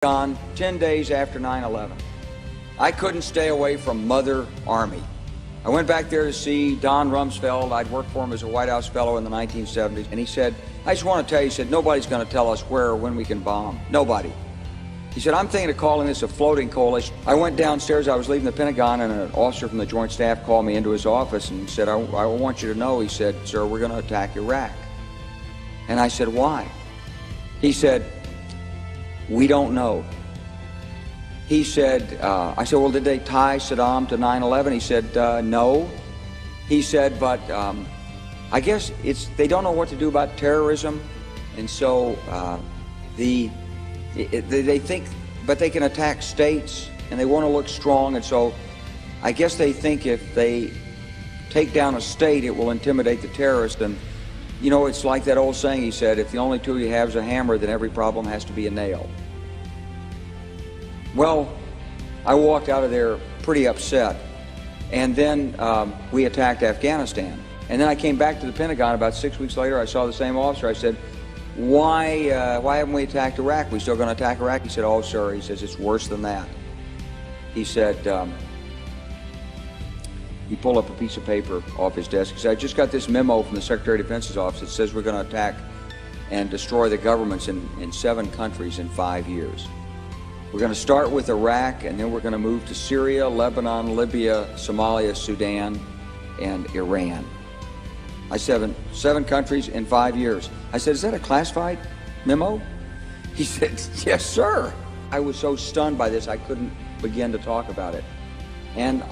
Gone 10 days after 9/11. I couldn't stay away from Mother Army. I went back there to see Don Rumsfeld. I'd worked for him as a White House fellow in the 1970s. And he said, I just want to tell you, he said, nobody's going to tell us where or when we can bomb. Nobody. He said, I'm thinking of calling this a floating coalition. I went downstairs, I was leaving the Pentagon, and an officer from the Joint Staff called me into his office and said, I want you to know, he said, sir, we're going to attack Iraq. And I said, why? He said, we don't know. He said, I said, well, did they tie Saddam to 9/11? He said, no. He said, but I guess they don't know what to do about terrorism, and so they think, but they can attack states, and they want to look strong, and so I guess they think if they take down a state, it will intimidate the terrorist. And you know, it's like that old saying, he said, if the only tool you have is a hammer, then every problem has to be a nail. Well, I walked out of there pretty upset, and then we attacked Afghanistan. And then I came back to the Pentagon about 6 weeks later. I saw the same officer. I said, why haven't we attacked Iraq? We still going to attack Iraq? He said, oh, sir, he says, it's worse than that. He said, he pulled up a piece of paper off his desk. He said, I just got this memo from the Secretary of Defense's office that says we're going to attack and destroy the governments in 7 countries in 5 years. We're going to start with Iraq, and then we're going to move to Syria, Lebanon, Libya, Somalia, Sudan, and Iran. I said, 7 countries in 5 years. I said, is that a classified memo? He said, yes, sir. I was so stunned by this, I couldn't begin to talk about it. And